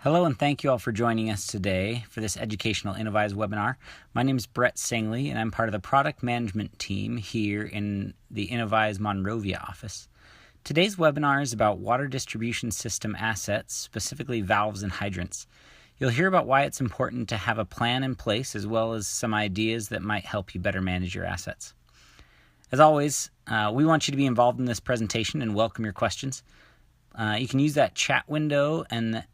Hello and thank you all for joining us today for this Educational Innovize webinar. My name is Brett Sangley and I'm part of the product management team here in the Innovize Monrovia office. Today's webinar is about water distribution system assets, specifically valves and hydrants. You'll hear about why it's important to have a plan in place as well as some ideas that might help you better manage your assets. As always, we want you to be involved in this presentation and welcome your questions. You can use that chat window and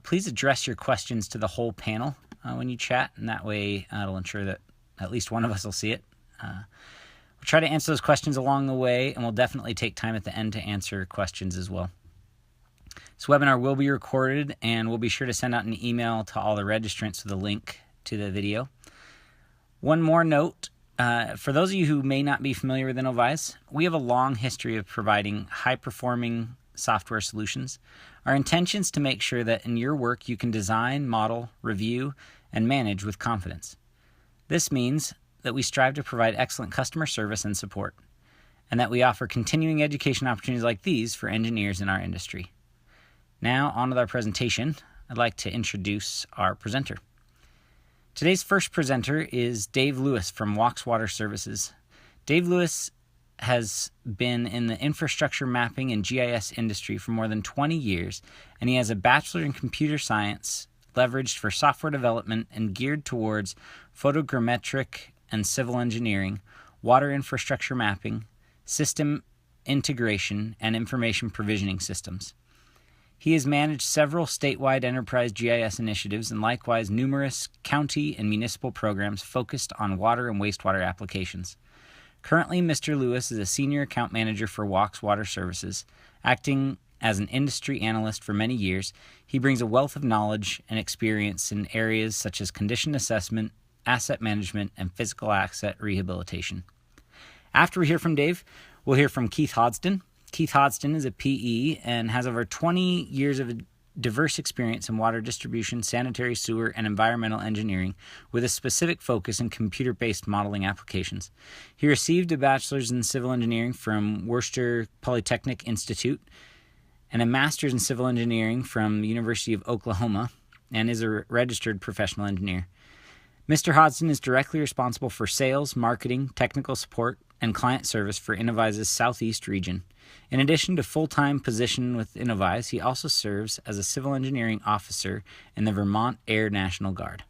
please address your questions to the whole panel when you chat, and that way it'll ensure that at least one of us will see it. We'll try to answer those questions along the way, and we'll definitely take time at the end to answer questions as well. This webinar will be recorded, and we'll be sure to send out an email to all the registrants with a link to the video. One more note, for those of you who may not be familiar with Innovize, we have a long history of providing high-performing software solutions. Our intention is to make sure that in your work you can design, model, review, and manage with confidence. This means that we strive to provide excellent customer service and support, and that we offer continuing education opportunities like these for engineers in our industry. Now, on with our presentation. I'd like to introduce our presenter. Today's first presenter is Dave Lewis from Walks Water Services. Dave Lewis has been in the infrastructure mapping and GIS industry for more than 20 years, and he has a bachelor in computer science leveraged for software development and geared towards photogrammetric and civil engineering, water infrastructure mapping, system integration, and information provisioning systems. He has managed several statewide enterprise GIS initiatives and likewise numerous county and municipal programs focused on water and wastewater applications. Currently, Mr. Lewis is a senior account manager for Walks Water Services. Acting as an industry analyst for many years, he brings a wealth of knowledge and experience in areas such as condition assessment, asset management, and physical asset rehabilitation. After we hear from Dave, we'll hear from Keith Hodgson. Keith Hodgson is a PE and has over 20 years of diverse experience in water distribution, sanitary sewer, and environmental engineering with a specific focus in computer-based modeling applications. He received a bachelor's in civil engineering from Worcester Polytechnic Institute and a master's in civil engineering from the University of Oklahoma and is a registered professional engineer. Mr. Hodgson is directly responsible for sales, marketing, technical support, and client service for Innovize's Southeast region. In addition to full-time position with Innovize, he also serves as a civil engineering officer in the Vermont Air National Guard.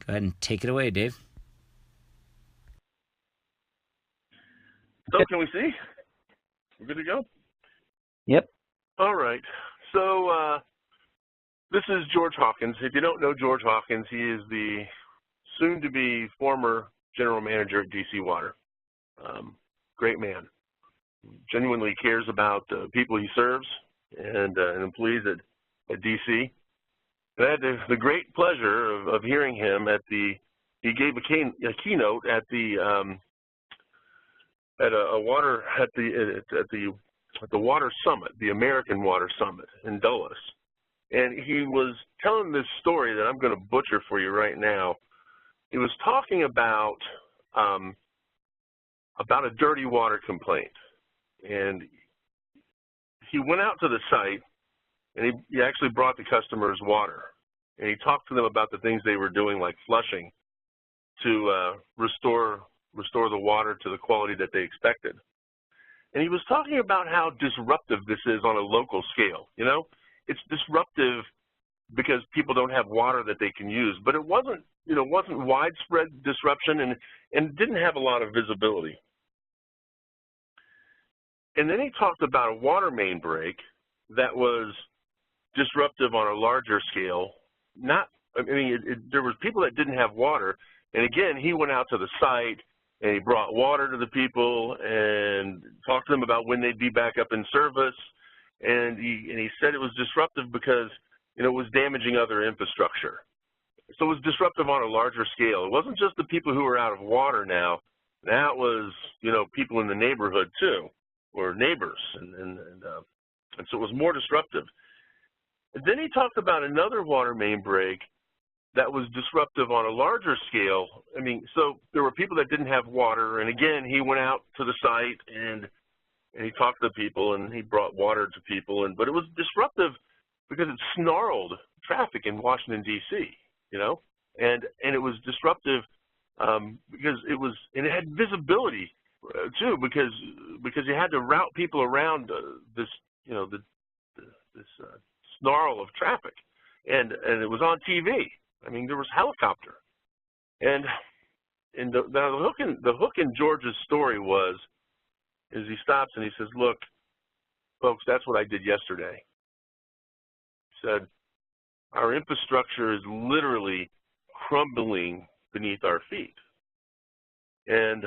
Go ahead and take it away, Dave. So can we see? We're good to go? Yep. All right. So this is George Hawkins. If you don't know George Hawkins, he is the soon-to-be former general manager at DC Water. Great man. Genuinely cares about the people he serves and employees at DC. I had the great pleasure of hearing him at he gave a keynote at the Water Summit, the American Water Summit in Dulles, and he was telling this story that I'm going to butcher for you right now. He was talking about a dirty water complaint. And he went out to the site, and he actually brought the customers water. And he talked to them about the things they were doing, like flushing, to restore the water to the quality that they expected. And he was talking about how disruptive this is on a local scale. You know, it's disruptive because people don't have water that they can use. But it wasn't widespread disruption and didn't have a lot of visibility. And then he talked about a water main break that was disruptive on a larger scale. There was people that didn't have water, and again, he went out to the site and he brought water to the people and talked to them about when they'd be back up in service. And he said it was disruptive because it was damaging other infrastructure. So it was disruptive on a larger scale. It wasn't just the people who were out of water now. Now it was people in the neighborhood too, or neighbors, and so it was more disruptive. And then he talked about another water main break that was disruptive on a larger scale. So there were people that didn't have water, and again, he went out to the site and he talked to people and he brought water to people, but it was disruptive because it snarled traffic in Washington, D.C., you know, and it was disruptive because it had visibility too, because you had to route people around this, you know, this snarl of traffic, and it was on TV. I mean, there was helicopter, and the hook in George's story is he stops and he says, "Look, folks, that's what I did yesterday." He said, "Our infrastructure is literally crumbling beneath our feet," and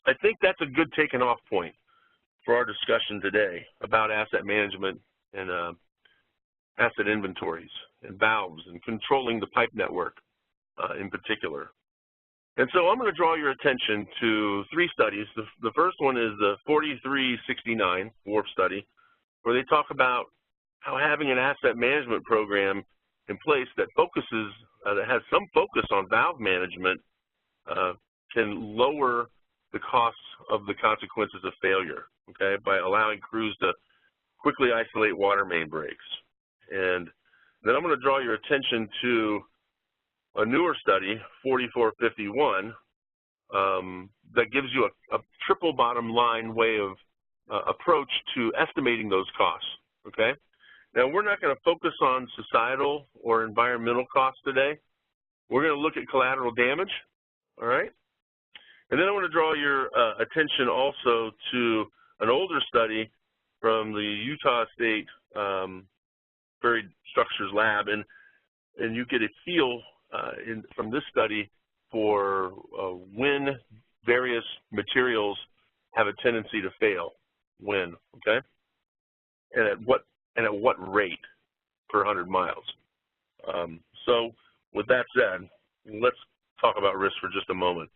I think that's a good taking off point for our discussion today about asset management and asset inventories and valves and controlling the pipe network in particular. And so I'm going to draw your attention to 3 studies. The first one is the 4369 WARF study, where they talk about how having an asset management program in place that focuses, that has some focus on valve management can lower the costs of the consequences of failure, okay, by allowing crews to quickly isolate water main breaks. And then I'm going to draw your attention to a newer study, 4451, that gives you a triple bottom line way of approach to estimating those costs, okay? Now, we're not going to focus on societal or environmental costs today. We're going to look at collateral damage, all right? And then I want to draw your attention also to an older study from the Utah State Buried Structures Lab, and you get a feel from this study for when various materials have a tendency to fail, when, okay, and at what rate per 100 miles. So with that said, let's talk about risk for just a moment.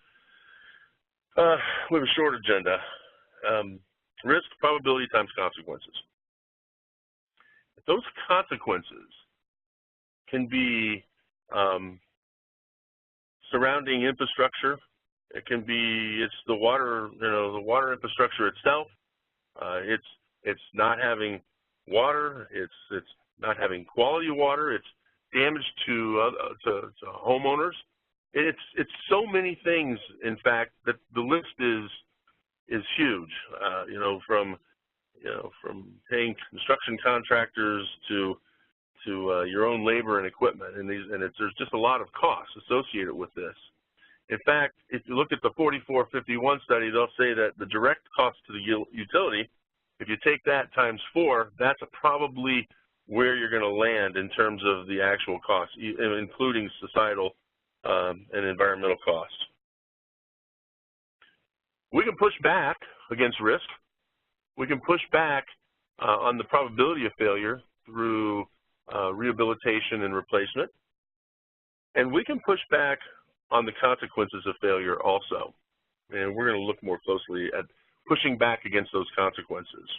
We have a short agenda. Risk, probability times consequences. Those consequences can be surrounding infrastructure. It can be, it's the water, you know, the water infrastructure itself. It's not having water. It's not having quality water. It's damage to homeowners. It's so many things, in fact, that the list is huge. From paying construction contractors to your own labor and equipment, and there's just a lot of costs associated with this. In fact, if you look at the 4451 study, they'll say that the direct cost to the utility, if you take that times 4, that's probably where you're going to land in terms of the actual cost, including societal and environmental costs. We can push back against risk. We can push back on the probability of failure through rehabilitation and replacement. And we can push back on the consequences of failure also. And we're going to look more closely at pushing back against those consequences.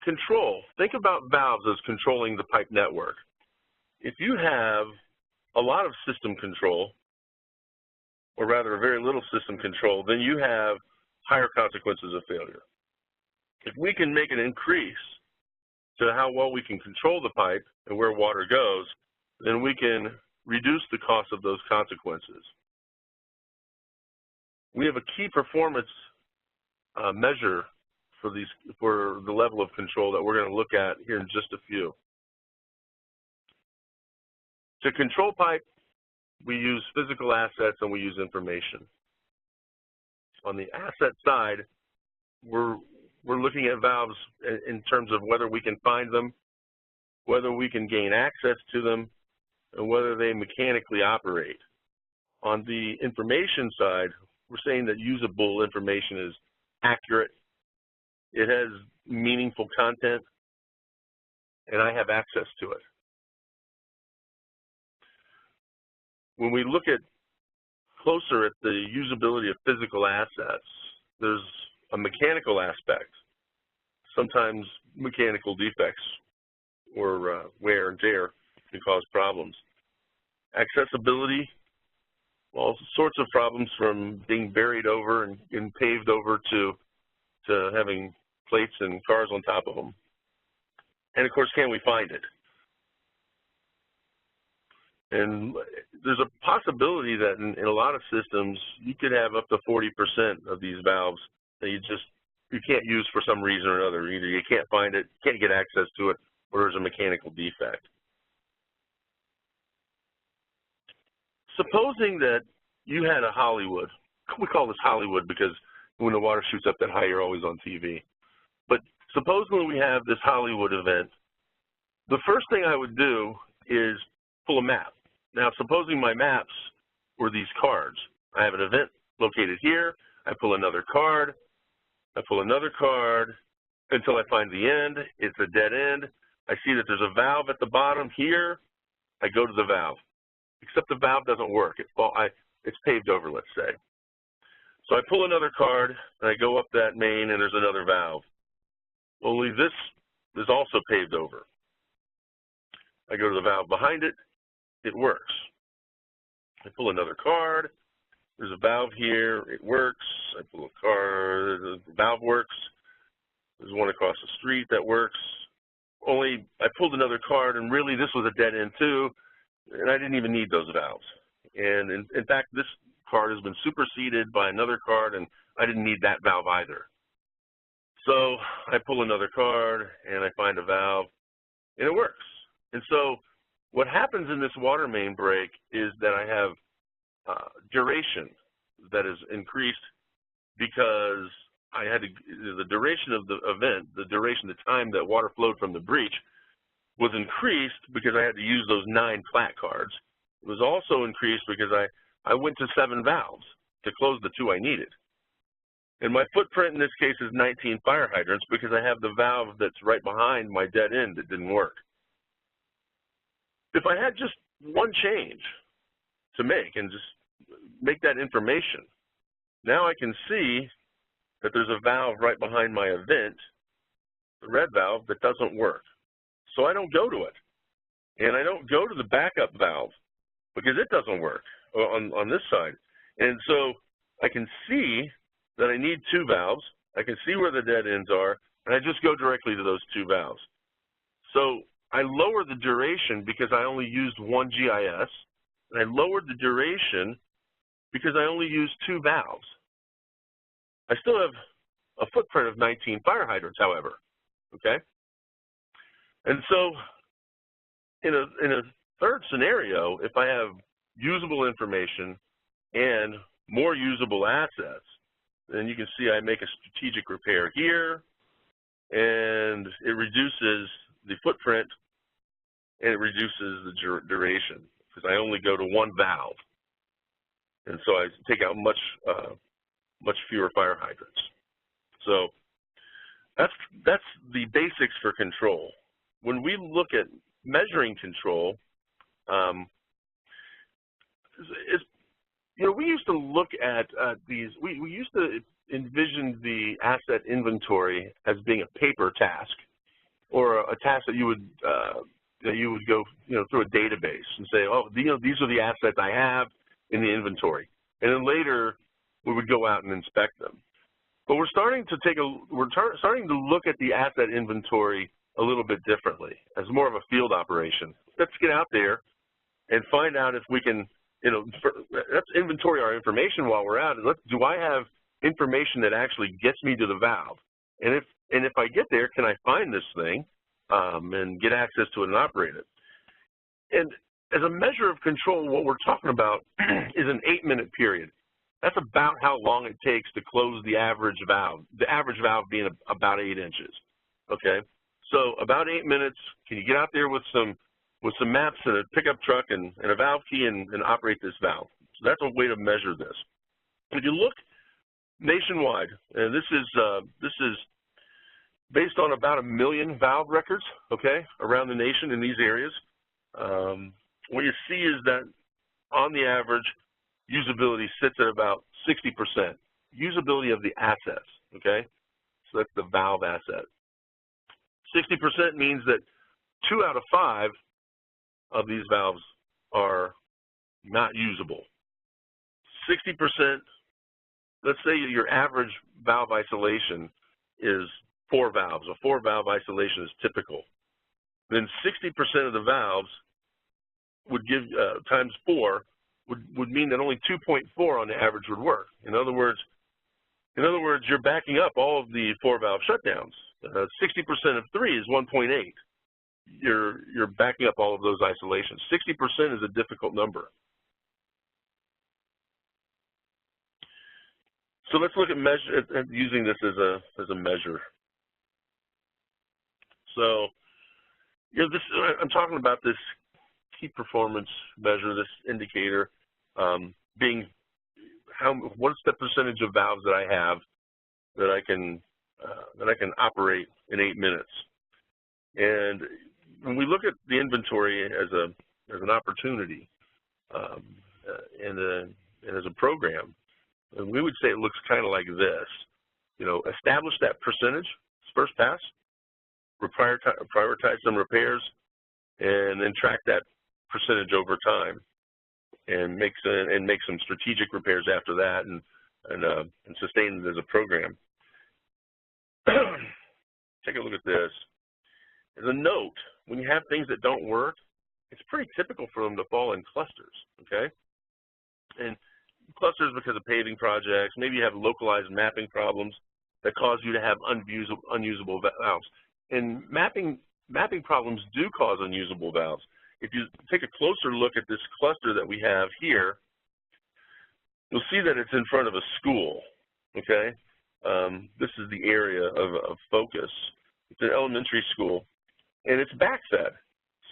Control. Think about valves as controlling the pipe network. If you have a lot of system control, or rather very little system control, then you have higher consequences of failure. If we can make an increase to how well we can control the pipe and where water goes, then we can reduce the cost of those consequences. We have a key performance measure for the level of control that we're going to look at here in just a few. To control pipe, we use physical assets and we use information. On the asset side, we're looking at valves in terms of whether we can find them, whether we can gain access to them, and whether they mechanically operate. On the information side, we're saying that usable information is accurate, it has meaningful content, and I have access to it. When we look at closer at the usability of physical assets, there's a mechanical aspect. Sometimes mechanical defects or wear and tear can cause problems. Accessibility, all sorts of problems from being buried over and paved over to having plates and cars on top of them. And of course, can we find it? And there's a possibility that in a lot of systems, you could have up to 40% of these valves that you can't use for some reason or another. Either you can't find it, can't get access to it, or there's a mechanical defect. Supposing that you had a Hollywood, we call this Hollywood because when the water shoots up that high, you're always on TV. But supposing we have this Hollywood event, the first thing I would do is pull a map. Now, supposing my maps were these cards. I have an event located here. I pull another card. I pull another card until I find the end. It's a dead end. I see that there's a valve at the bottom here. I go to the valve, except the valve doesn't work. It's paved over, let's say. So I pull another card, and I go up that main, and there's another valve. Only this is also paved over. I go to the valve behind it. It works. I pull another card. There's a valve here. It works. I pull a card. The valve works. There's one across the street that works. Only I pulled another card, and really this was a dead end too, and I didn't even need those valves. And in fact, this card has been superseded by another card, and I didn't need that valve either. So I pull another card, and I find a valve, and it works. And so what happens in this water main break is that I have duration that is increased because I had the duration of the event, the time that water flowed from the breach was increased because I had to use those 9 flat cards. It was also increased because I went to 7 valves to close the 2 I needed. And my footprint in this case is 19 fire hydrants because I have the valve that's right behind my dead end that didn't work. If I had just one change to make and just make that information, now I can see that there's a valve right behind my event, the red valve, that doesn't work. So I don't go to it. And I don't go to the backup valve because it doesn't work on this side. And so I can see that I need 2 valves. I can see where the dead ends are, and I just go directly to those 2 valves. So I lower the duration because I only used 1 GIS, and I lowered the duration because I only used 2 valves. I still have a footprint of 19 fire hydrants, however, okay? And so in a third scenario, if I have usable information and more usable assets, then you can see I make a strategic repair here, and it reduces the footprint, and it reduces the duration because I only go to 1 valve. And so I take out much fewer fire hydrants. So that's the basics for control. When we look at measuring control, we used to look at these. We used to envision the asset inventory as being a paper task, or a task that you would go through a database and say, oh, these are the assets I have in the inventory, and then later we would go out and inspect them. But we're starting to look at the asset inventory a little bit differently, as more of a field operation. Let's get out there and find out if we can, let's inventory our information while we're out. And do I have information that actually gets me to the valve? And if I get there, can I find this thing and get access to it and operate it? And as a measure of control, what we're talking about is an 8-minute period. That's about how long it takes to close the average valve being about 8 inches, okay? So about 8 minutes, can you get out there with some maps and a pickup truck and a valve key and operate this valve? So that's a way to measure this. If you look nationwide, and this is based on about 1 million valve records, okay, around the nation in these areas, what you see is that on the average, usability sits at about 60%. Usability of the assets, okay? So that's the valve asset. 60% means that 2 out of 5 of these valves are not usable. 60%, let's say your average valve isolation is 4 valves. A 4-valve isolation is typical. Then 60% of the valves would give, times 4, would mean that only 2.4 on the average would work. In other words, you're backing up all of the 4-valve shutdowns. 60% of 3 is 1.8. You're backing up all of those isolations. 60% is a difficult number. So let's look at using this as a measure. So, I'm talking about this key performance measure, this indicator, being what's the percentage of valves that I have that I can operate in 8 minutes. And when we look at the inventory as an opportunity and as a program, we would say it looks kind of like this. Establish that percentage first pass, prioritize some repairs, and then track that percentage over time, and make some strategic repairs after that, and sustain it as a program. Take a look at this. As a note, when you have things that don't work, it's pretty typical for them to fall in clusters, okay? And clusters because of paving projects. Maybe you have localized mapping problems that cause you to have unusable valves. And mapping problems do cause unusable valves. If you take a closer look at this cluster that we have here, you'll see that it's in front of a school, okay? This is the area of focus. It's an elementary school, and it's backfed.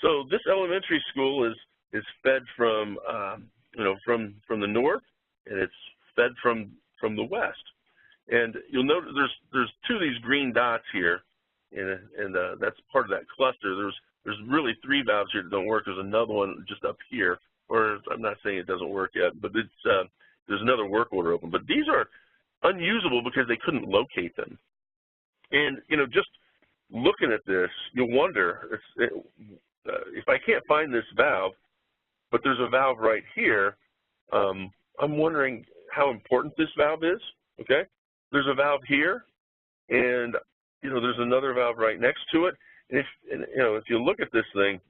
So this elementary school is fed from, from the north, and it's fed from the west. And you'll notice there's 2 of these green dots here, and that's part of that cluster. There's really 3 valves here that don't work. There's another one just up here, or I'm not saying it doesn't work yet, but there's another work order open. But these are unusable because they couldn't locate them. And just looking at this, you'll wonder if I can't find this valve, but there's a valve right here. I'm wondering how important this valve is. Okay, there's a valve here, and there's another valve right next to it. And if you look at this thing,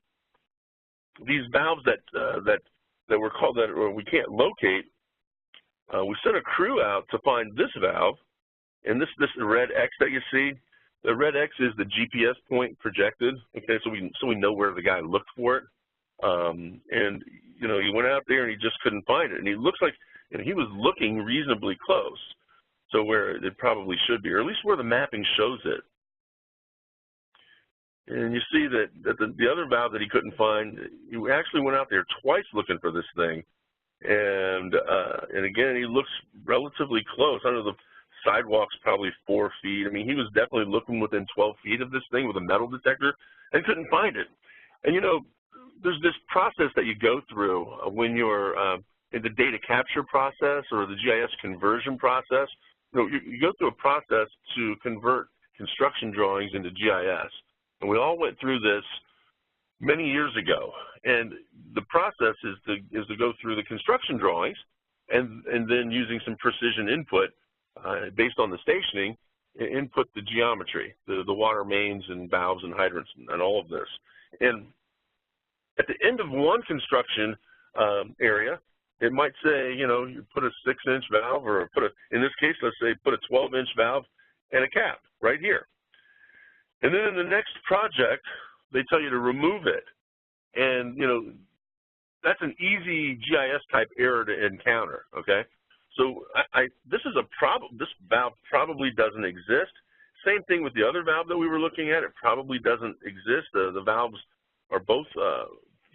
these valves that were called or we can't locate, we sent a crew out to find this valve, and this red X that you see, the red X is the GPS point projected. Okay, so we know where the guy looked for it, and he went out there and he just couldn't find it, and he looks like he was looking reasonably close, so where it probably should be, or at least where the mapping shows it. And you see that the other valve that he couldn't find, he actually went out there twice looking for this thing, and again, he looks relatively close. I don't know, the sidewalk's probably 4 feet. I mean, he was definitely looking within 12 feet of this thing with a metal detector and couldn't find it. And there's this process that you go through when you're in the data capture process or the GIS conversion process. You go through a process to convert construction drawings into GIS. And we all went through this many years ago. And the process is to go through the construction drawings and then using some precision input based on the stationing, input the geometry, the water mains and valves and hydrants and all of this. And at the end of one construction area, it might say, you put a 6-inch valve, or in this case, let's say, put a 12-inch valve and a cap right here. And then in the next project, they tell you to remove it. And, that's an easy GIS type error to encounter, okay? So this is a problem. This valve probably doesn't exist. Same thing with the other valve that we were looking at. It probably doesn't exist. The valves are both,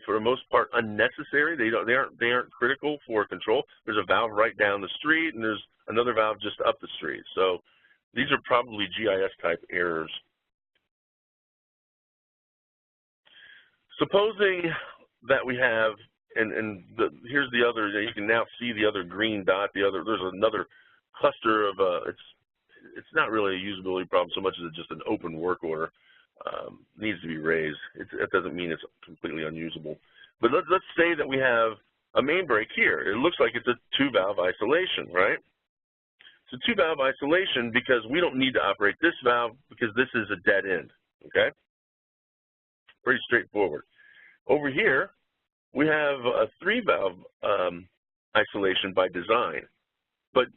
for the most part, unnecessary. They aren't critical for control. There's a valve right down the street, and there's another valve just up the street. So these are probably GIS type errors. Supposing that we have, here's the other, you can now see the other green dot, there's another cluster of, it's not really a usability problem so much as it's just an open work order, needs to be raised. It doesn't mean it's completely unusable. But let's say that we have a main break here. It looks like it's a 2-valve isolation, right? It's a two-valve isolation because we don't need to operate this valve because this is a dead end, okay? Pretty straightforward. Over here, we have a three-valve isolation by design, but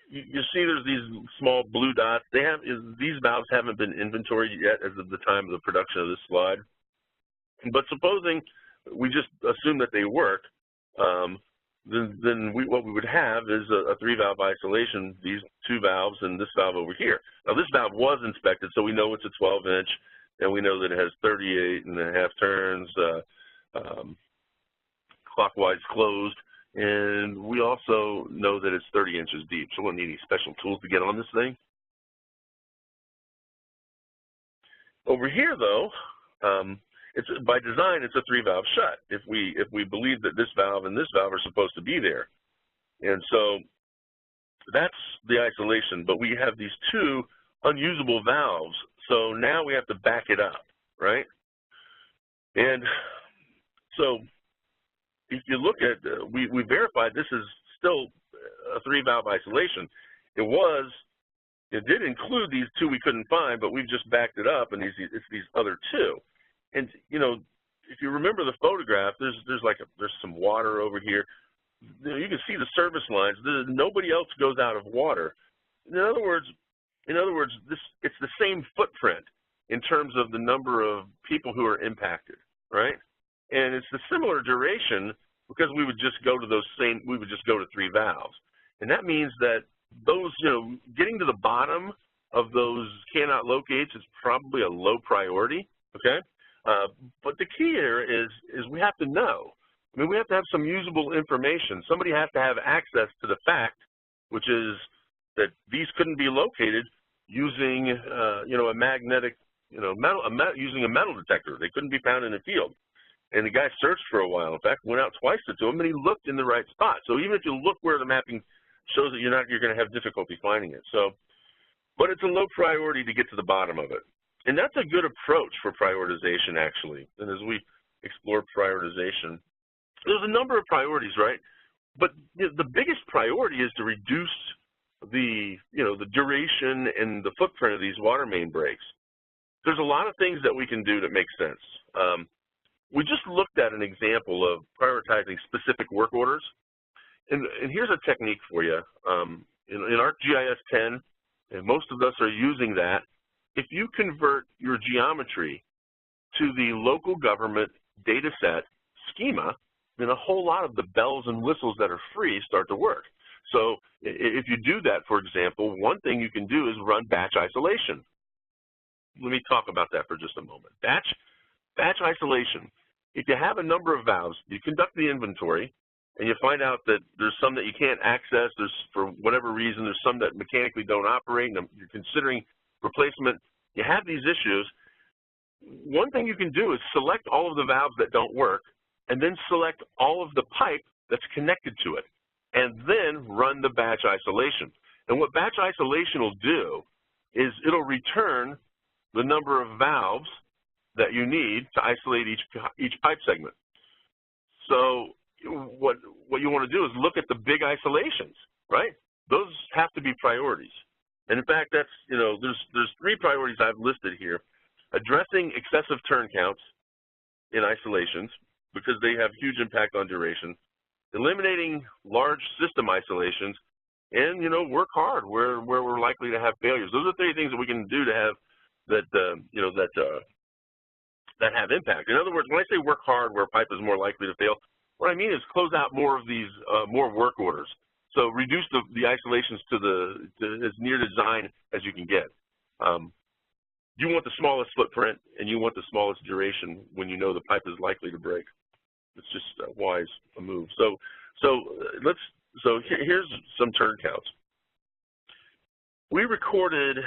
you see there's these small blue dots. These valves haven't been inventoried yet as of the time of the production of this slide, but supposing we just assume that they work, then what we would have is a three-valve isolation, these two valves and this valve over here. Now, this valve was inspected, so we know it's a 12-inch, and we know that it has 38.5 turns, clockwise closed, and we also know that it's 30 inches deep, so we don't need any special tools to get on this thing. Over here, though, by design, it's a three-valve shut if we believe that this valve and this valve are supposed to be there. And so that's the isolation, but we have these two unusable valves, so now we have to back it up, right? And so if you look at, we verified this is still a three-valve isolation. It did include these two we couldn't find, but we've just backed it up, and it's these other two. And you know, if you remember the photograph, there's some water over here. You can see the service lines. Nobody else goes out of water. In other words, it's the same footprint in terms of the number of people who are impacted, right? And it's the similar duration because we would just go to three valves. And that means that those, getting to the bottom of those cannot locates is probably a low priority, okay? But the key here is we have to know. I mean, we have to have some usable information. Somebody has to have access to the fact, which is that these couldn't be located using, a magnetic, using a metal detector. They couldn't be found in the field. And the guy searched for a while. In fact, went out twice to them, and he looked in the right spot. So even if you look where the mapping shows that you're going to have difficulty finding it. So, but it's a low priority to get to the bottom of it. And that's a good approach for prioritization, actually. And as we explore prioritization, there's a number of priorities, right? But the biggest priority is to reduce the duration and the footprint of these water main breaks. There's a lot of things that we can do that make sense. We just looked at an example of prioritizing specific work orders. And here's a technique for you. In ArcGIS 10, and most of us are using that, if you convert your geometry to the local government data set schema, then a whole lot of the bells and whistles that are free start to work. So if you do that, for example, one thing you can do is run batch isolation. Let me talk about that for just a moment. Batch isolation. If you have a number of valves, you conduct the inventory, and you find out that there's some that you can't access, for whatever reason, there's some that mechanically don't operate, and you're considering replacement, you have these issues. One thing you can do is select all of the valves that don't work, and then select all of the pipe that's connected to it, and then run the batch isolation. And what batch isolation will do is it'll return the number of valves that you need to isolate each pipe segment. So what you want to do is look at the big isolations, right? Those have to be priorities. And in fact, that's, there's three priorities I've listed here. Addressing excessive turn counts in isolations because they have huge impact on duration. Eliminating large system isolations, and work hard where we're likely to have failures. Those are three things that we can do to have that have impact. In other words, when I say work hard where a pipe is more likely to fail, what I mean is close out more of these more work orders. So reduce the isolations to as near design as you can get. You want the smallest footprint and you want the smallest duration when you know the pipe is likely to break. It's just a wise move. So here's some turn counts. We recorded,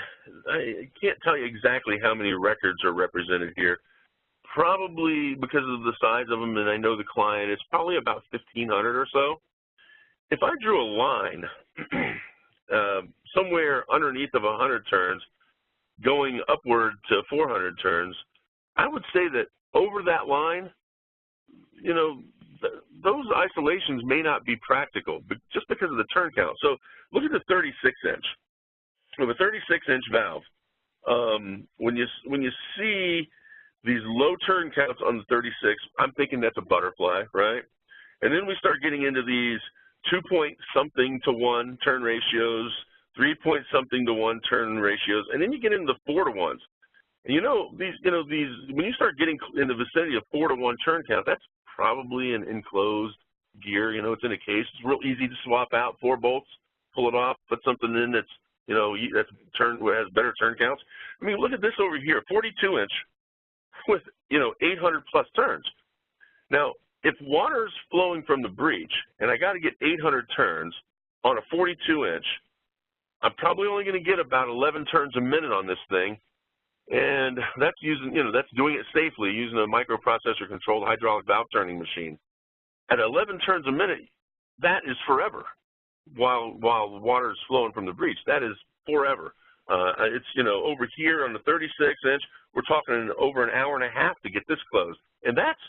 I can't tell you exactly how many records are represented here. Probably because of the size of them, and I know the client, it's probably about 1,500 or so. If I drew a line somewhere underneath of 100 turns, going upward to 400 turns, I would say that over that line, those isolations may not be practical, but just because of the turn count. So look at the 36-inch. With a 36-inch valve, when you see these low turn counts on the 36, I'm thinking that's a butterfly, right? And then we start getting into these 2-point-something to 1 turn ratios, 3-point-something to 1 turn ratios, and then you get into the 4 to 1s. And these when you start getting in the vicinity of 4 to 1 turn count, that's probably an enclosed gear. It's in a case. It's real easy to swap out 4 bolts, pull it off, put something in that's has better turn counts. I mean, look at this over here, 42-inch with 800 plus turns. Now, if water's flowing from the breech and I got to get 800 turns on a 42-inch, I'm probably only going to get about 11 turns a minute on this thing. And that's that's doing it safely using a microprocessor controlled hydraulic valve turning machine. At 11 turns a minute, that is forever. While water is flowing from the breech, that is forever. It's over here on the 36-inch, we're talking over an hour and a half to get this closed, and that's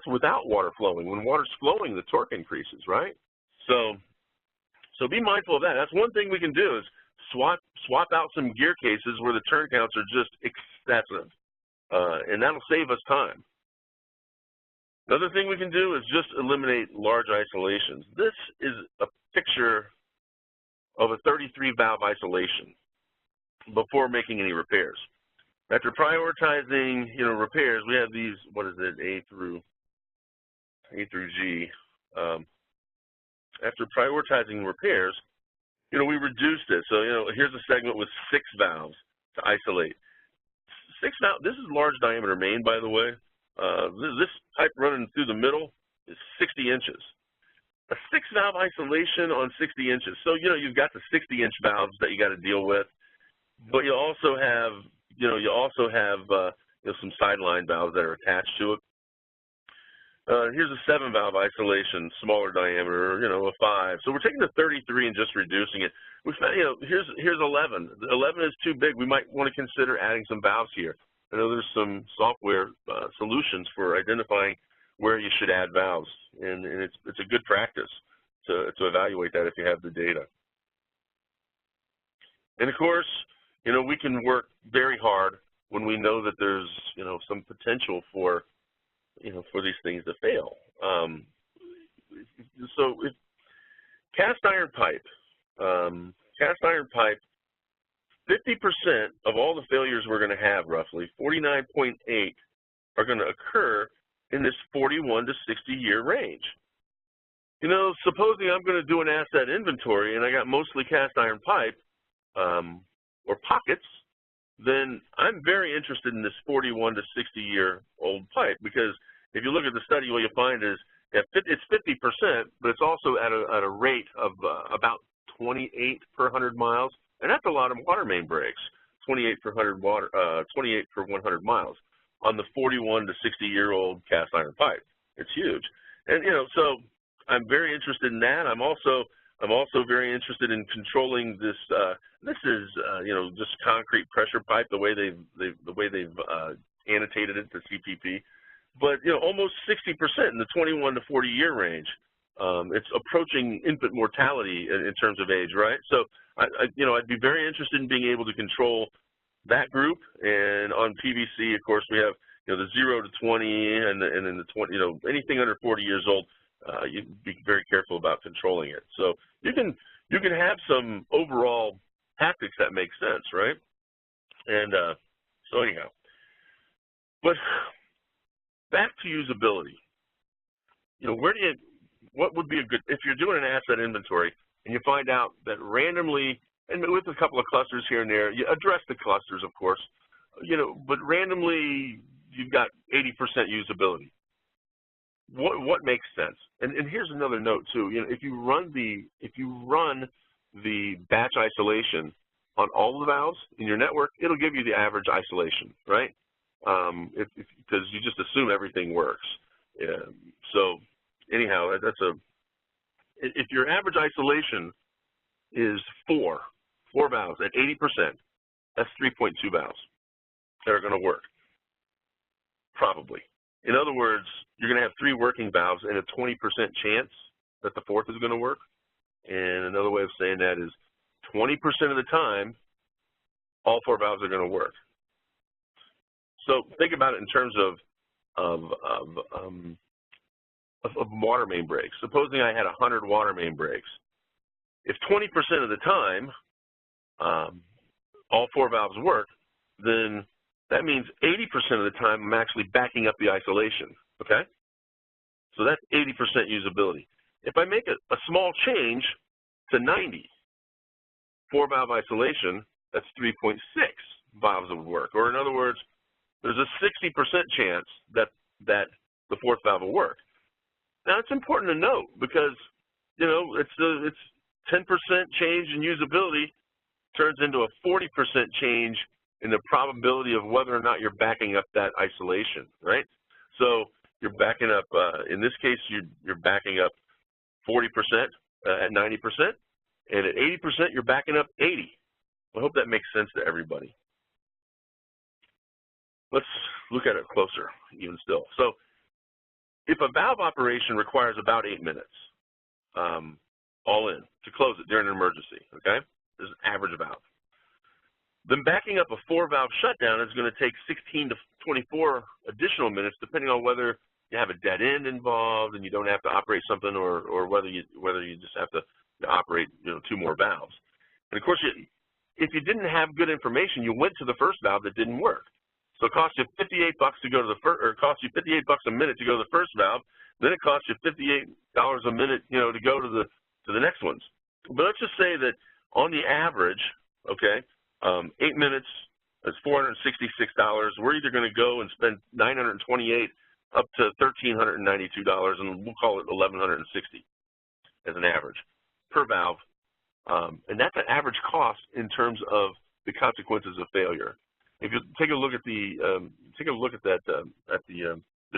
without water flowing. When water's flowing, the torque increases, right? So be mindful of that. That's one thing we can do is swap out some gear cases where the turn counts are just excessive, and that'll save us time. Another thing we can do is just eliminate large isolations. This is a picture of a 33 valve isolation before making any repairs. After prioritizing, repairs, we have these, what is it, A through G. After prioritizing repairs, we reduced it. So, here's a segment with 6 valves to isolate. 6 valves, this is large diameter main, by the way. This pipe running through the middle is 60 inches. A 6-valve isolation on 60 inches. So, you've got the 60-inch valves that you got to deal with, but you also have, some sideline valves that are attached to it. Here's a 7-valve isolation, smaller diameter, a 5. So we're taking the 33 and just reducing it. We found, here's 11. The 11 is too big. We might want to consider adding some valves here. I know there's some software solutions for identifying where you should add valves, and it's a good practice to evaluate that if you have the data. And of course, we can work very hard when we know that there's some potential for these things to fail. So cast iron pipe, 50% of all the failures we're going to have, roughly 49.8, are going to occur in this 41 to 60 year range. Supposing I'm going to do an asset inventory and I got mostly cast iron pipe or pockets, then I'm very interested in this 41 to 60 year old pipe, because if you look at the study, what you find is that it's 50%, but it's also at a rate of about 28 per 100 miles. And that's a lot of water main breaks, 28 per 100 miles on the 41 to 60-year-old cast iron pipe. It's huge, and so I'm very interested in that. I'm also very interested in controlling this. This is just concrete pressure pipe, the way they've annotated it to CPP, but almost 60% in the 21 to 40 year range. It's approaching infant mortality in terms of age, right? So I'd be very interested in being able to control that group. And on PVC, of course, we have the 0 to 20, and then the 20, anything under 40 years old. You'd be very careful about controlling it. So you can have some overall tactics that make sense, right? And so anyhow, but back to usability. What would be a good, if you're doing an asset inventory and you find out that randomly, and with a couple of clusters here and there, you address the clusters, of course, but randomly you've got 80% usability. What makes sense? And here's another note too. If you run the batch isolation on all the valves in your network, it'll give you the average isolation, right? Because you just assume everything works. Yeah. So anyhow, if your average isolation is four valves at 80%, that's 3.2 valves that are going to work, probably. In other words, you're going to have 3 working valves and a 20% chance that the fourth is going to work. And another way of saying that is 20% of the time, all 4 valves are going to work. So think about it in terms of water main breaks. Supposing I had 100 water main breaks. If 20% of the time all 4 valves work, then that means 80% of the time I'm actually backing up the isolation, okay? So that's 80% usability. If I make a small change to 90, 4-valve isolation, that's 3.6 valves would work. Or in other words, there's a 60% chance that the fourth valve will work. Now, it's important to note because, you know, it's 10% change in usability turns into a 40% change in the probability of whether or not you're backing up that isolation, right? So you're backing up, in this case, you're backing up 40% at 90%, and at 80%, you're backing up 80. I hope that makes sense to everybody. Let's look at it closer, even still. So if a valve operation requires about 8 minutes, all in, to close it during an emergency, okay? This is an average valve. Then backing up a 4-valve shutdown is going to take 16 to 24 additional minutes, depending on whether you have a dead end involved and you don't have to operate something, or whether you just have to operate, you know, 2 more valves. And of course, if you didn't have good information, you went to the first valve that didn't work. So it cost you $58 to go to the first, or it cost you $58 a minute to go to the first valve. Then it costs you $58 a minute, you know, to go to the next ones. But let's just say that on the average, okay, 8 minutes is $466. We're either going to go and spend $928 up to $1,392, and we'll call it $1,160 as an average per valve, and that's an average cost in terms of the consequences of failure. If you take a look at the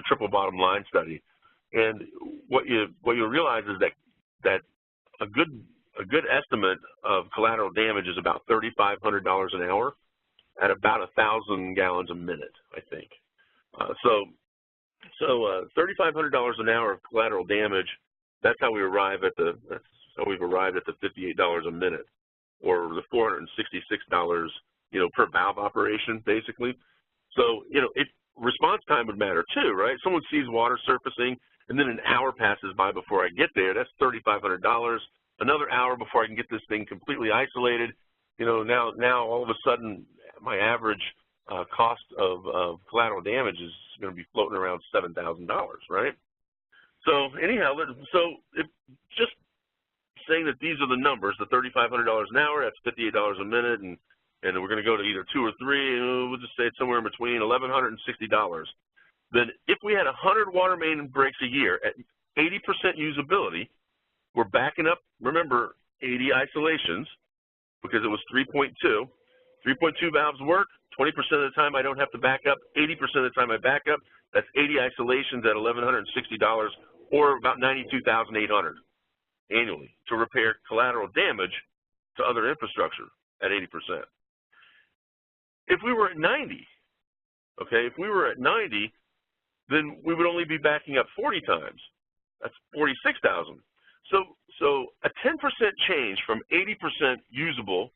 triple bottom line study, and what you'll realize is that a good estimate of collateral damage is about $3,500 an hour at about 1,000 gallons a minute, I think. So $3,500 an hour of collateral damage. That's how we arrive at we've arrived at the $58 a minute, or the $466, you know, per valve operation, basically. So, you know, response time would matter too, right? Someone sees water surfacing, and then an hour passes by before I get there. That's $3,500. Another hour before I can get this thing completely isolated. You know, now all of a sudden, my average cost of collateral damage is going to be floating around $7,000, right? So anyhow, just saying that these are the numbers, the $3,500 an hour, that's $58 a minute, and we're going to go to either 2 or 3, we'll just say it's somewhere in between, $1,160. Then if we had 100 water main breaks a year at 80% usability, we're backing up, remember, 80 isolations, because it was 3.2. 3.2 valves work, 20% of the time I don't have to back up, 80% of the time I back up, that's 80 isolations at $1,160, or about $92,800 annually to repair collateral damage to other infrastructure at 80%. If we were at 90, okay, if we were at 90, then we would only be backing up 40 times. That's 46,000. So a 10% change from 80% usable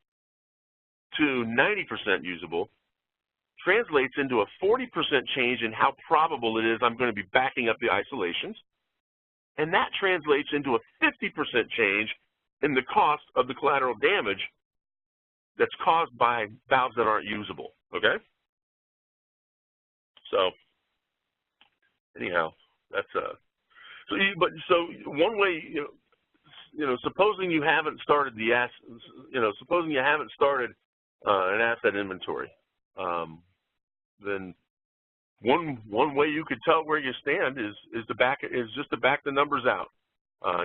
to 90% usable translates into a 40% change in how probable it is I'm going to be backing up the isolations, and that translates into a 50% change in the cost of the collateral damage that's caused by valves that aren't usable, okay? So anyhow, that's so one way, you know, supposing you haven't started an asset inventory, then one way you could tell where you stand is just to back the numbers out.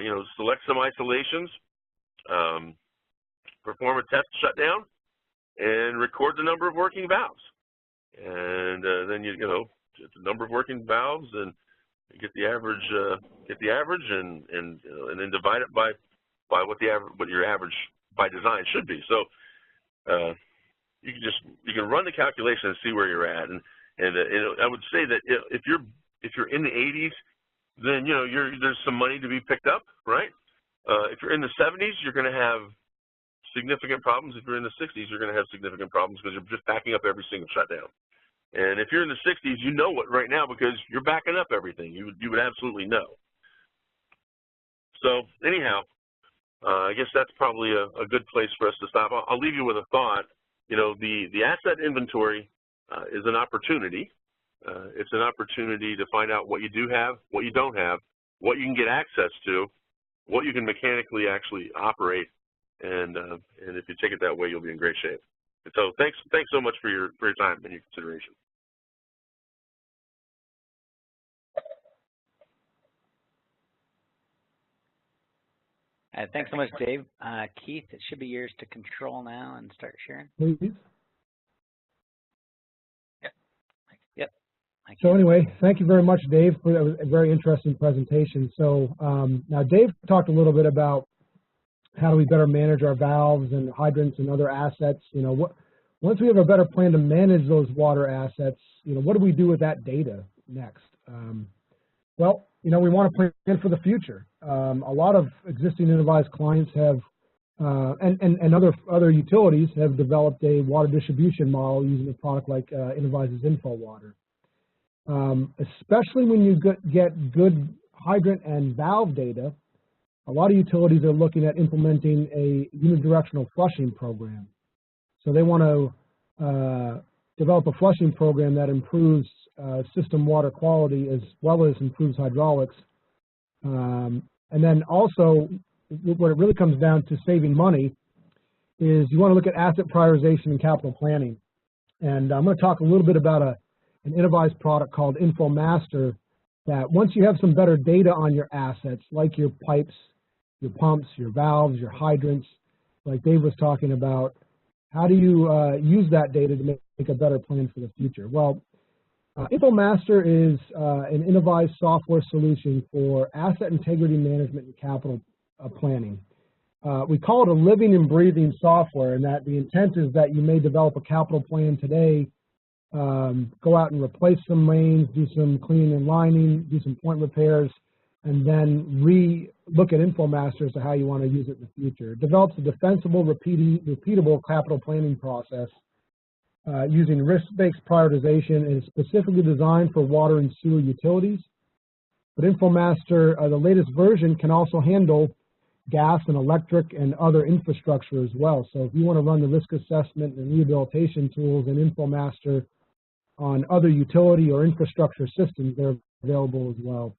You know, select some isolations, perform a test shutdown, and record the number of working valves. And then you know get the number of working valves, and you get the average, and then divide it by what your average by design should be. So you can run the calculation and see where you're at. And I would say that if you're If you're in the 80s, then there's some money to be picked up, right? If you're in the 70s, you're going to have significant problems. If you're in the 60s, you're going to have significant problems because you're just backing up every single shutdown. And if you're in the 60s, you know it right now because you're backing up everything. You would absolutely know. So anyhow, I guess that's probably a good place for us to stop. I'll leave you with a thought. The asset inventory is an opportunity. It's an opportunity to find out what you do have, what you don't have, what you can get access to, what you can mechanically actually operate, and if you take it that way, you'll be in great shape. And so thanks so much for your time and your consideration. Thanks so much, Dave. Keith, it should be yours to control now and start sharing. Please. Yep. So anyway, thank you very much, Dave, for a very interesting presentation. So now Dave talked a little bit about how do we better manage our valves and hydrants and other assets. Once we have a better plan to manage those water assets, what do we do with that data next? Well, we want to plan for the future. A lot of existing Innovyze clients have, and other utilities have developed a water distribution model using a product like Innovyze's InfoWater. Especially when you get good hydrant and valve data, a lot of utilities are looking at implementing a unidirectional flushing program. So they want to develop a flushing program that improves system water quality as well as improves hydraulics. And then also, what it really comes down to saving money is you want to look at asset prioritization and capital planning. And I'm going to talk a little bit about an Innovyze product called InfoMaster that once you have some better data on your assets, like your pipes, your pumps, your valves, your hydrants, like Dave was talking about, how do you use that data to make a better plan for the future? Well, InfoMaster is an Innovyze software solution for asset integrity management and capital planning. We call it a living and breathing software, and that the intent is that you may develop a capital plan today, go out and replace some mains, do some cleaning and lining, do some point repairs, and then look at InfoMaster as to how you want to use it in the future. It develops a defensible, repeatable capital planning process using risk-based prioritization, and is specifically designed for water and sewer utilities. But InfoMaster, the latest version, can also handle gas and electric and other infrastructure as well. So if you want to run the risk assessment and rehabilitation tools in InfoMaster on other utility or infrastructure systems, they're available as well.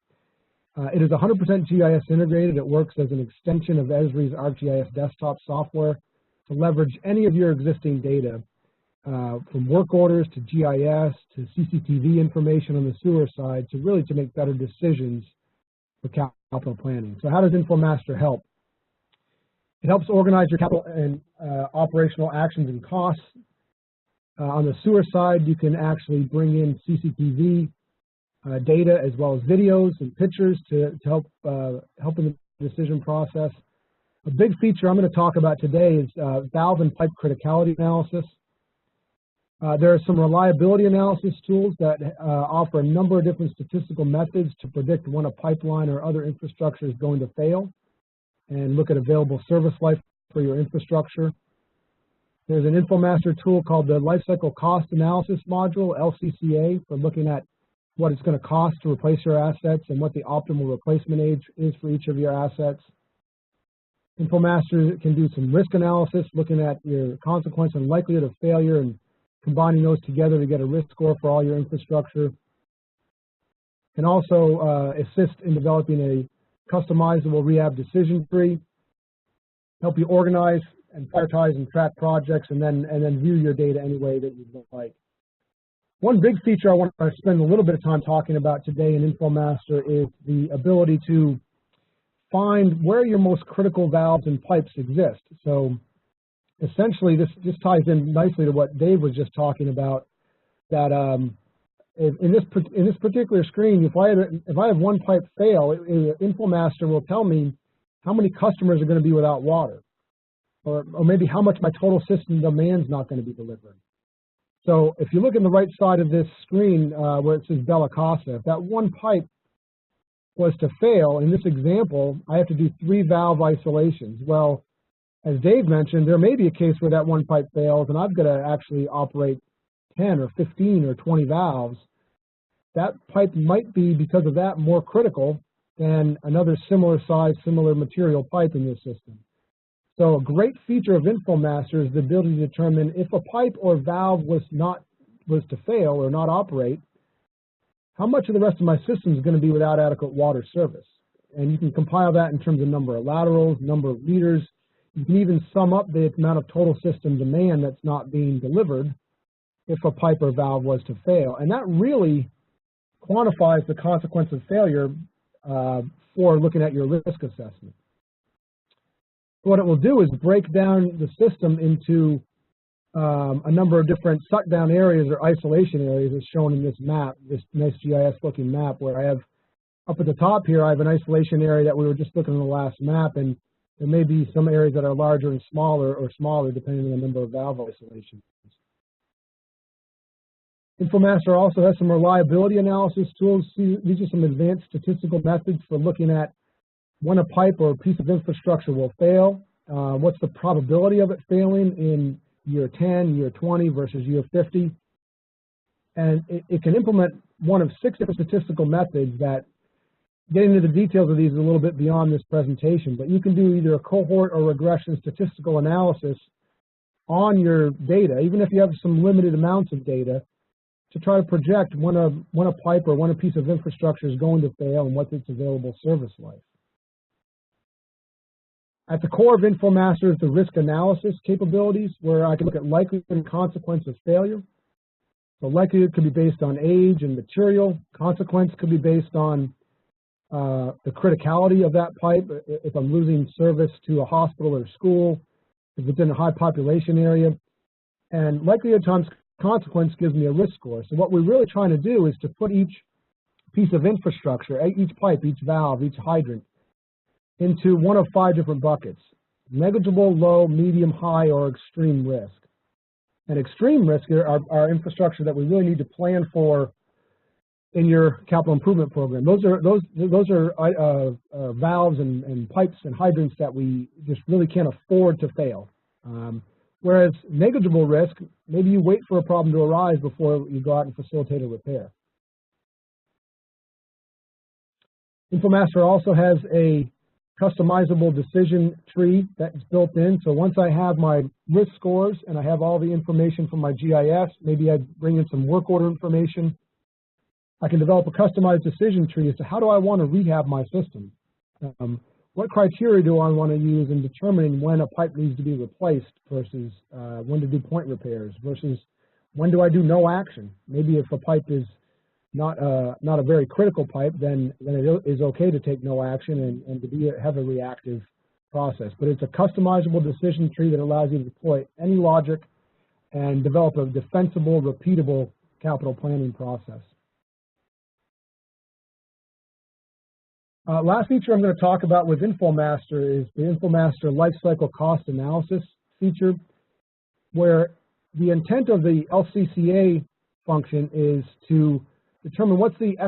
It is 100% GIS integrated. It works as an extension of Esri's ArcGIS desktop software to leverage any of your existing data, from work orders to GIS to CCTV information on the sewer side, to make better decisions for capital planning. So how does InfoMaster help? It helps organize your capital and operational actions and costs. On the sewer side, you can actually bring in CCTV data as well as videos and pictures to help in the decision process. A big feature I'm going to talk about today is valve and pipe criticality analysis. There are some reliability analysis tools that offer a number of different statistical methods to predict when a pipeline or other infrastructure is going to fail and look at available service life for your infrastructure. There's an InfoMaster tool called the Lifecycle Cost Analysis Module, LCCA, for looking at what it's going to cost to replace your assets and what the optimal replacement age is for each of your assets. InfoMaster can do some risk analysis, looking at your consequence and likelihood of failure and combining those together to get a risk score for all your infrastructure. Can also assist in developing a customizable rehab decision tree, help you organize and prioritize and track projects, and then view your data any way that you'd like. One big feature I want to spend a little bit of time talking about today in InfoMaster is the ability to find where your most critical valves and pipes exist. So essentially, this ties in nicely to what Dave was just talking about, that in this particular screen, if I have one pipe fail, InfoMaster will tell me how many customers are going to be without water, or maybe how much my total system demand's not going to be delivered. So if you look on the right side of this screen where it says Bella Casa, if that one pipe was to fail, in this example, I have to do 3 valve isolations. Well, as Dave mentioned, there may be a case where that one pipe fails and I've got to actually operate 10 or 15 or 20 valves. That pipe might be, because of that, more critical than another similar size, similar material pipe in your system. So a great feature of InfoMaster is the ability to determine if a pipe or valve was to fail or not operate, how much of the rest of my system is going to be without adequate water service. And you can compile that in terms of number of laterals, number of liters. You can even sum up the amount of total system demand that's not being delivered if a pipe or valve was to fail. And that really quantifies the consequence of failure for looking at your risk assessment. What it will do is break down the system into a number of different suck-down areas or isolation areas as shown in this map, this nice GIS-looking map, where I have, up at the top here, I have an isolation area that we were just looking at the last map, and there may be some areas that are larger and smaller, or smaller depending on the number of valve isolations. InfoMaster also has some reliability analysis tools. These are some advanced statistical methods for looking at when a pipe or a piece of infrastructure will fail, what's the probability of it failing in year 10, year 20 versus year 50. And it can implement one of 6 different statistical methods that, getting into the details of these is a little bit beyond this presentation, but you can do either a cohort or regression statistical analysis on your data, even if you have some limited amounts of data, to try to project when a pipe or when a piece of infrastructure is going to fail and what's its available service life. At the core of InfoMaster is the risk analysis capabilities, where I can look at likelihood and consequence of failure. So likelihood could be based on age and material. Consequence could be based on the criticality of that pipe. If I'm losing service to a hospital or school, if it's in a high population area. And likelihood times consequence gives me a risk score. So what we're really trying to do is to put each piece of infrastructure, each pipe, each valve, each hydrant, into one of 5 different buckets: negligible, low, medium, high, or extreme risk. And extreme risk are infrastructure that we really need to plan for in your capital improvement program. Those are valves and pipes and hydrants that we just really can't afford to fail. Whereas negligible risk, maybe you wait for a problem to arise before you go out and facilitate a repair. InfoMaster also has a customizable decision tree that's built in. So once I have my risk scores and I have all the information from my GIS, maybe I bring in some work order information, I can develop a customized decision tree as to how do I want to rehab my system. What criteria do I want to use in determining when a pipe needs to be replaced versus when to do point repairs versus when do I do no action. Maybe if a pipe is not a very critical pipe, then it is okay to take no action and to have a reactive process. But it's a customizable decision tree that allows you to deploy any logic and develop a defensible, repeatable capital planning process. Last feature I'm going to talk about with InfoMaster is the InfoMaster Lifecycle Cost Analysis feature, where the intent of the LCCA function is to determine what's the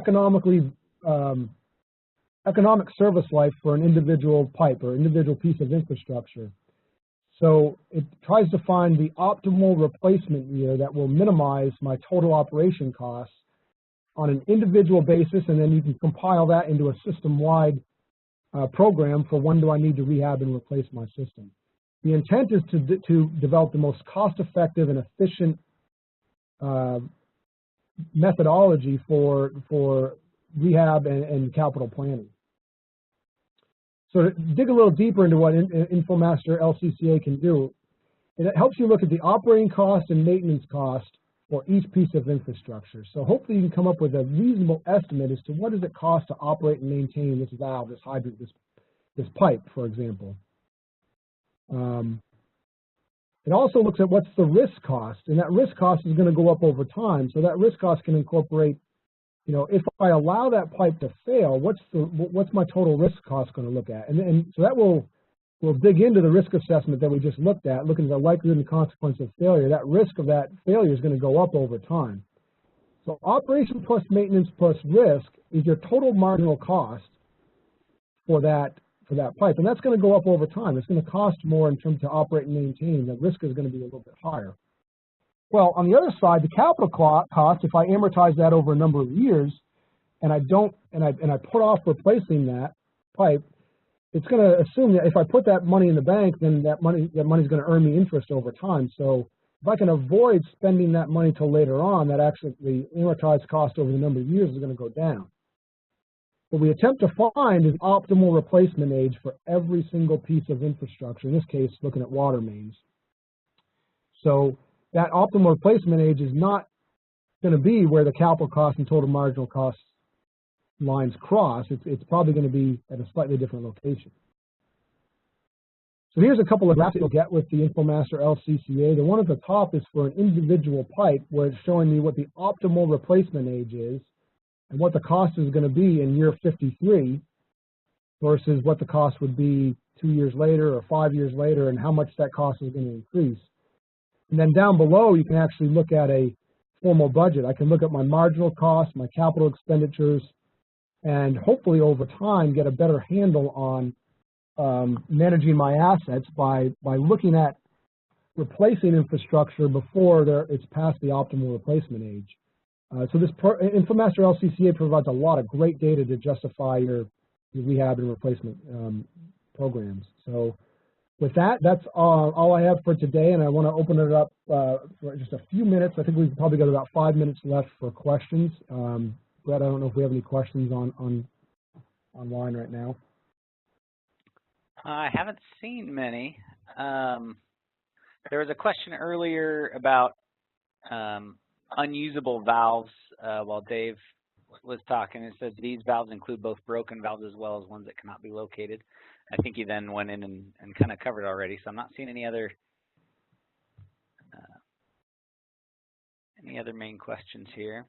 economic service life for an individual pipe or individual piece of infrastructure. So it tries to find the optimal replacement year that will minimize my total operation costs on an individual basis, and then you can compile that into a system-wide program for when do I need to rehab and replace my system. The intent is to develop the most cost-effective and efficient methodology for rehab and capital planning. So to dig a little deeper into what InfoMaster LCCA can do, it helps you look at the operating cost and maintenance cost for each piece of infrastructure. So hopefully you can come up with a reasonable estimate as to what does it cost to operate and maintain this valve, this hydrant, this pipe, for example. It also looks at what's the risk cost, and that risk cost is going to go up over time. So that risk cost can incorporate, you know, if I allow that pipe to fail, what's my total risk cost going to look at? And so that will we'll dig into the risk assessment that we just looked at, looking at the likelihood and consequence of failure. That risk of that failure is going to go up over time. So operation plus maintenance plus risk is your total marginal cost for that pipe, and that's going to go up over time. It's going to cost more in terms of operate and maintain. The risk is going to be a little bit higher. Well, on the other side, the capital cost, if I amortize that over a number of years, and I put off replacing that pipe, it's going to assume that if I put that money in the bank, then that money's going to earn me interest over time. So if I can avoid spending that money till later on, that actually the amortized cost over the number of years is going to go down. What we attempt to find is optimal replacement age for every single piece of infrastructure, in this case, looking at water mains. So that optimal replacement age is not going to be where the capital cost and total marginal cost lines cross. It's probably going to be at a slightly different location. So here's a couple of graphs you'll get with the InfoMaster LCCA. The one at the top is for an individual pipe where it's showing me what the optimal replacement age is and what the cost is going to be in year 53 versus what the cost would be 2 years later or 5 years later, and how much that cost is going to increase. And then down below, you can actually look at a formal budget. I can look at my marginal costs, my capital expenditures, and hopefully over time get a better handle on managing my assets by looking at replacing infrastructure before it's past the optimal replacement age. So this InfoMaster LCCA provides a lot of great data to justify your rehab and replacement programs. So with that, that's all I have for today, and I want to open it up for just a few minutes. I think we've probably got about 5 minutes left for questions. Brett, I don't know if we have any questions online right now. I haven't seen many. There was a question earlier about unusable valves while Dave was talking. It says these valves include both broken valves as well as ones that cannot be located. I think he then went in and kind of covered it already, so I'm not seeing any other main questions here.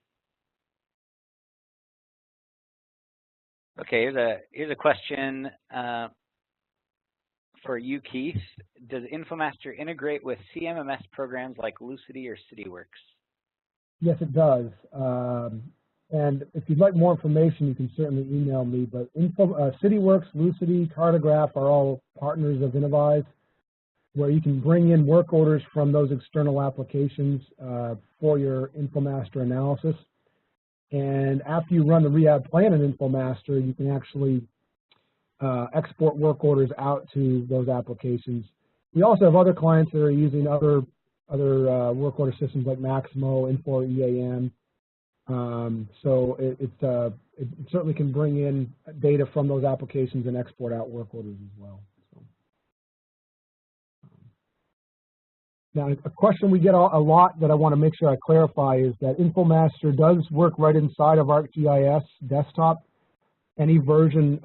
Okay, here's a question for you, Keith. Does InfoMaster integrate with CMMS programs like Lucity or CityWorks? Yes, it does. And if you'd like more information, you can certainly email me. But CityWorks, Lucity, Cartograph are all partners of Innovyze, where you can bring in work orders from those external applications for your InfoMaster analysis. And after you run the rehab plan in InfoMaster, you can actually export work orders out to those applications. We also have other clients that are using other work order systems like Maximo, Info-EAM. So it certainly can bring in data from those applications and export out work orders as well. So. Now, a question we get a lot that I want to make sure I clarify is that InfoMaster does work right inside of ArcGIS desktop. Any version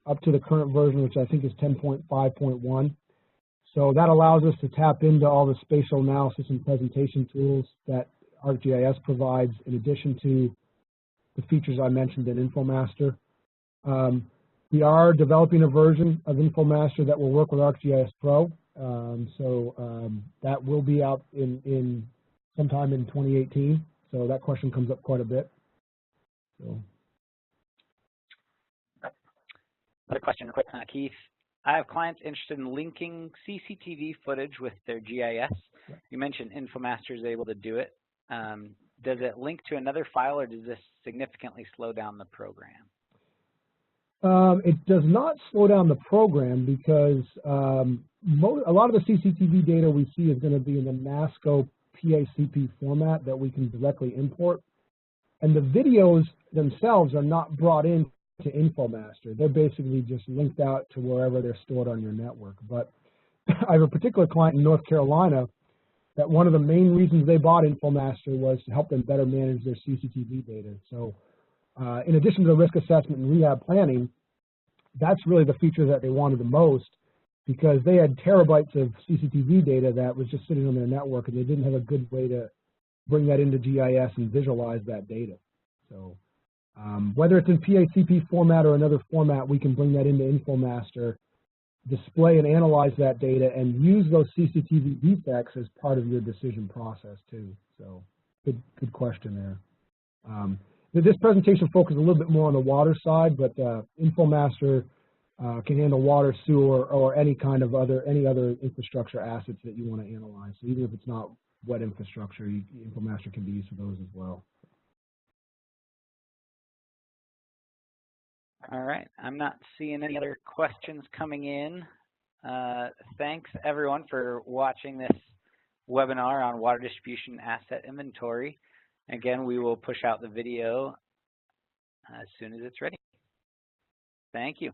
up to the current version, which I think is 10.5.1. So that allows us to tap into all the spatial analysis and presentation tools that ArcGIS provides, in addition to the features I mentioned in InfoMaster. We are developing a version of InfoMaster that will work with ArcGIS Pro. That will be out in sometime in 2018. So that question comes up quite a bit. So. Another question, quick, Keith. I have clients interested in linking CCTV footage with their GIS. You mentioned InfoMaster is able to do it. Does it link to another file, or does this significantly slow down the program? It does not slow down the program because a lot of the CCTV data we see is going to be in the NASCO PACP format that we can directly import. And the videos themselves are not brought in to InfoMaster. They're basically just linked out to wherever they're stored on your network. But I have a particular client in North Carolina that one of the main reasons they bought InfoMaster was to help them better manage their CCTV data. So in addition to the risk assessment and rehab planning, that's really the feature that they wanted the most, because they had terabytes of CCTV data that was just sitting on their network, and they didn't have a good way to bring that into GIS and visualize that data. So whether it's in PACP format or another format, we can bring that into InfoMaster display and analyze that data and use those CCTV defects as part of your decision process too. So good question there. This presentation focuses a little bit more on the water side, but InfoMaster can handle water, sewer, or any other infrastructure assets that you want to analyze. So even if it's not wet infrastructure, InfoMaster can be used for those as well. All right, I'm not seeing any other questions coming in. Thanks everyone for watching this webinar on water distribution asset inventory. Again, we will push out the video as soon as it's ready. Thank you.